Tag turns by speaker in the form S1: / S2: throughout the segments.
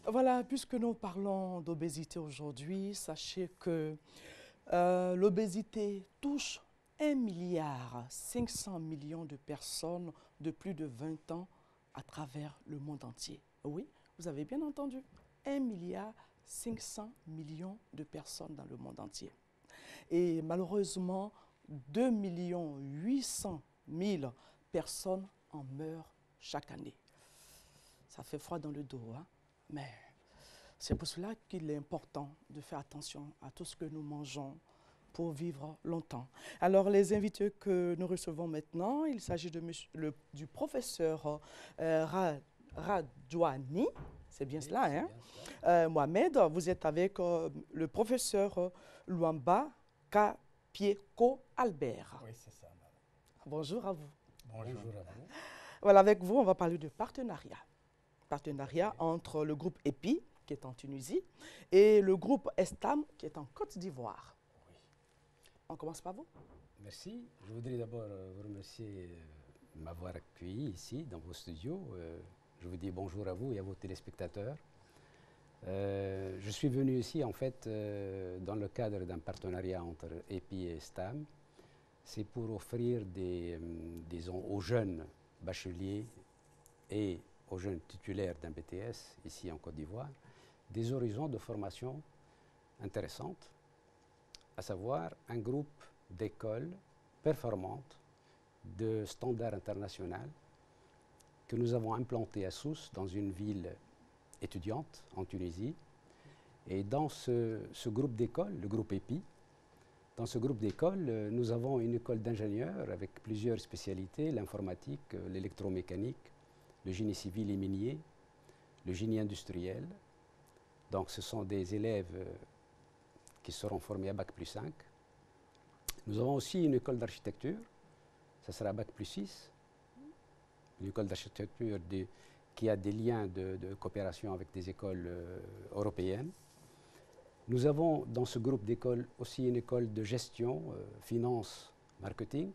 S1: Voilà, puisque nous parlons d'obésité aujourd'hui, sachez que l'obésité touche 1,5 milliard de personnes de plus de 20 ans à travers le monde entier. Oui, vous avez bien entendu, 1,5 milliard de personnes dans le monde entier. Et malheureusement, 2,8 millions personnes en meurent chaque année. Ça fait froid dans le dos, hein? Mais c'est pour cela qu'il est important de faire attention à tout ce que nous mangeons pour vivre longtemps. Alors, les invités que nous recevons maintenant, il s'agit du professeur Radouani, c'est bien
S2: Oui,
S1: cela,
S2: c'est
S1: hein?
S2: bien cela.
S1: Mohamed, vous êtes avec le professeur Luamba Kapieko Albert.
S2: Oui, c'est ça, madame.
S1: Bonjour à vous.
S2: Bonjour à vous.
S1: Voilà, avec vous, on va parler de partenariat. Partenariat
S2: Ok.
S1: entre le groupe EPI, qui est en Tunisie, et le groupe Estam, qui est en Côte d'Ivoire.
S2: Oui.
S1: On commence par vous.
S2: Merci. Je voudrais d'abord vous remercier de m'avoir accueilli ici dans vos studios. Je vous dis bonjour à vous et à vos téléspectateurs. Je suis venu ici en fait dans le cadre d'un partenariat entre EPI et STAM. C'est pour offrir disons, aux jeunes bacheliers et aux jeunes titulaires d'un BTS ici en Côte d'Ivoire des horizons de formation intéressantes, à savoir un groupe d'écoles performantes de standard international que nous avons implanté à Sousse, dans une ville étudiante en Tunisie. Et dans ce groupe d'écoles, le groupe EPI, dans ce groupe d'écoles, nous avons une école d'ingénieurs avec plusieurs spécialités, l'informatique, l'électromécanique, le génie civil et minier, le génie industriel. Donc ce sont des élèves qui seront formés à Bac+5. Nous avons aussi une école d'architecture, ça sera Bac+6, une école d'architecture qui a des liens de coopération avec des écoles européennes. Nous avons dans ce groupe d'écoles aussi une école de gestion, finance, marketing.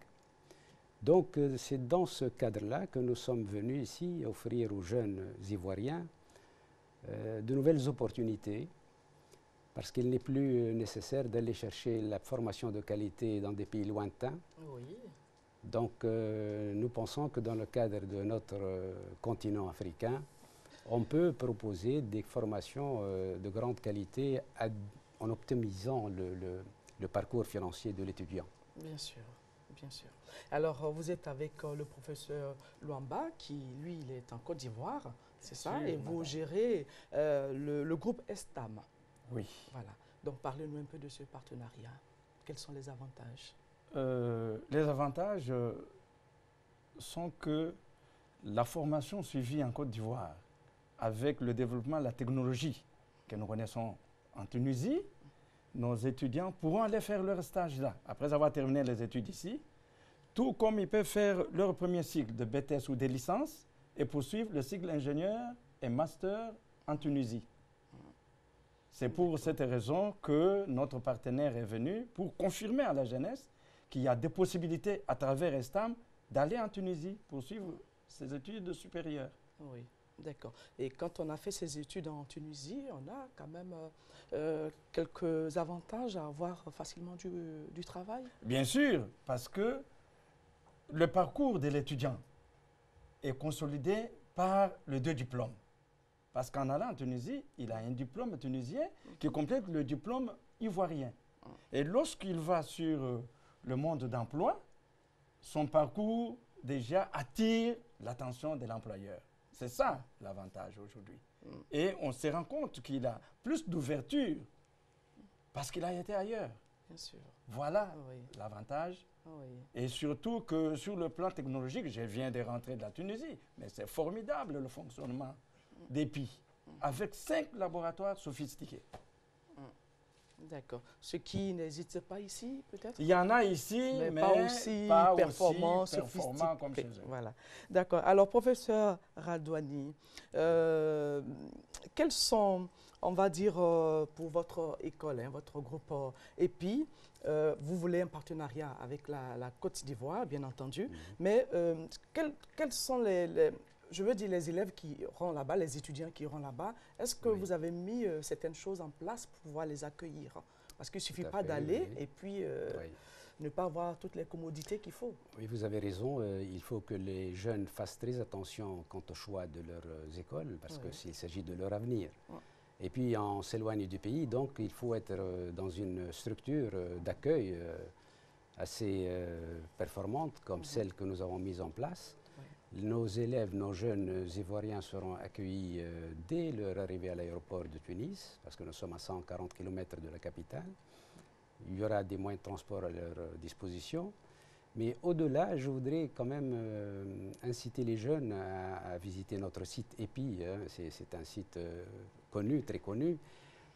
S2: Donc c'est dans ce cadre-là que nous sommes venus ici offrir aux jeunes Ivoiriens de nouvelles opportunités, parce qu'il n'est plus nécessaire d'aller chercher la formation de qualité dans des pays lointains.
S1: Oui.
S2: Donc nous pensons que dans le cadre de notre continent africain, on peut proposer des formations de grande qualité en optimisant le parcours financier de l'étudiant.
S1: Bien sûr, bien sûr. Alors, vous êtes avec le professeur Luamba, qui, lui, il est en Côte d'Ivoire, c'est ça?
S2: sûr,
S1: Et vous
S2: madame.
S1: gérez le groupe Estam.
S2: Oui.
S1: Voilà. Donc, parlez-nous un peu de ce partenariat. Quels sont les avantages?
S3: Les avantages sont que la formation suivie en Côte d'Ivoire, avec le développement de la technologie que nous connaissons en Tunisie, nos étudiants pourront aller faire leur stage là, après avoir terminé les études ici, tout comme ils peuvent faire leur premier cycle de BTS ou des licences et poursuivre le cycle ingénieur et master en Tunisie. C'est pour cette raison que notre partenaire est venu pour confirmer à la jeunesse qu'il y a des possibilités à travers Estam d'aller en Tunisie pour suivre ses études supérieures.
S1: Oui, d'accord. Et quand on a fait ses études en Tunisie, on a quand même quelques avantages à avoir facilement du travail.
S3: Bien sûr, parce que le parcours de l'étudiant est consolidé par les deux diplômes. Parce qu'en allant en Tunisie, il a un diplôme tunisien qui complète le diplôme ivoirien. Et lorsqu'il va sur le monde d'emploi, son parcours déjà attire l'attention de l'employeur. C'est ça l'avantage aujourd'hui. Et on se rend compte qu'il a plus d'ouverture parce qu'il a été ailleurs.
S1: Bien sûr.
S3: Voilà
S1: Oui.
S3: l'avantage.
S1: Oui.
S3: Et surtout que sur le plan technologique, je viens de rentrer de la Tunisie, mais c'est formidable le fonctionnement d'EPI, avec 5 laboratoires sophistiqués.
S1: D'accord. Ceux qui n'hésitent pas ici, peut-être?
S3: Il y en a ici, mais
S1: pas aussi performants,
S3: performants comme chez
S1: sophistiqués.
S3: eux.
S1: Voilà. D'accord. Alors, professeur Radouani, quels sont, on va dire, pour votre école, hein, votre groupe EPI, vous voulez un partenariat avec la Côte d'Ivoire, bien entendu, mais quels sont je veux dire les élèves qui iront là-bas, les étudiants qui iront là-bas, est-ce que
S2: Oui.
S1: vous avez mis certaines choses en place pour pouvoir les accueillir? Parce qu'il ne suffit
S2: à
S1: pas
S2: fait,
S1: d'aller
S2: oui.
S1: et puis
S2: Oui.
S1: ne pas avoir toutes les commodités qu'il faut.
S2: Oui, vous avez raison. Il faut que les jeunes fassent très attention quant au choix de leurs écoles, parce
S1: Oui.
S2: qu'il s'agit de leur avenir.
S1: Ouais.
S2: Et puis, on s'éloigne du pays, donc il faut être dans une structure d'accueil assez performante, comme celle que nous avons mise en place. Nos élèves, nos jeunes ivoiriens seront accueillis dès leur arrivée à l'aéroport de Tunis, parce que nous sommes à 140 km de la capitale. Il y aura des moyens de transport à leur disposition. Mais au-delà, je voudrais quand même inciter les jeunes à visiter notre site EPI. Hein. C'est un site connu, très connu,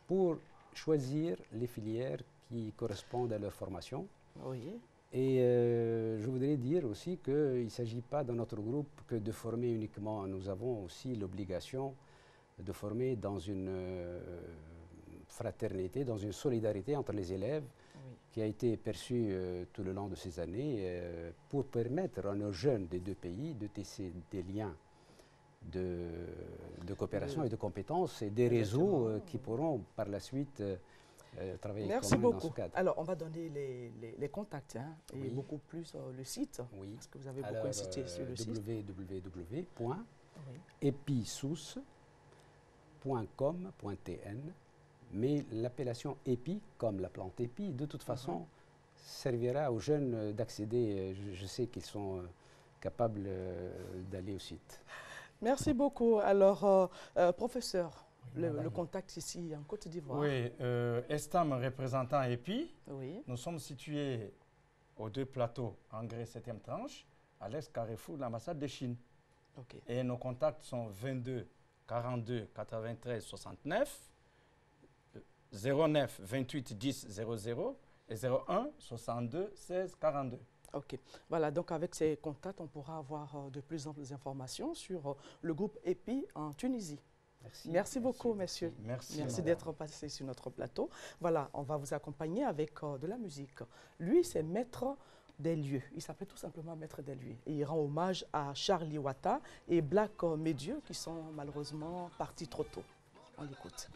S2: pour choisir les filières qui correspondent à leur formation.
S1: Oui.
S2: Et je voudrais dire aussi qu'il ne s'agit pas dans notre groupe que de former uniquement. Nous avons aussi l'obligation de former dans une fraternité, dans une solidarité entre les élèves,
S1: Oui.
S2: qui a été perçue tout le long de ces années pour permettre à nos jeunes des deux pays de tisser des liens de coopération et de compétences et des réseaux qui pourront par la suite travailler
S1: Merci
S2: commun dans
S1: beaucoup.
S2: ce cadre.
S1: Alors, on va donner les contacts hein, et
S2: Oui.
S1: beaucoup plus le site,
S2: Oui.
S1: parce que vous avez beaucoup
S2: Alors,
S1: insisté sur le site.
S2: www.episous.com.tn, mais l'appellation épi, comme la plante épi, de toute façon, servira aux jeunes d'accéder. Je sais qu'ils sont capables d'aller au site.
S1: Merci beaucoup. Alors, professeur,
S3: Oui,
S1: le contact ici en Côte d'Ivoire.
S3: Oui, Estam représentant EPI.
S1: Oui.
S3: Nous sommes situés aux deux plateaux, Engrais 7e tranche, à l'ex-carrefour de l'ambassade de Chine.
S1: OK.
S3: Et nos contacts sont 22 42 93 69, 09 28 10 00 et 01 62 16 42.
S1: OK. Voilà, donc avec ces contacts, on pourra avoir de plus en plus d'informations sur le groupe EPI en Tunisie. Merci beaucoup, messieurs.
S3: Merci
S1: d'être passé sur notre plateau. Voilà, on va vous accompagner avec de la musique. Lui, c'est Maître des lieux. Il s'appelle tout simplement Maître des lieux. Et il rend hommage à Charlie Wata et Black Medieux qui sont malheureusement partis trop tôt. On l'écoute.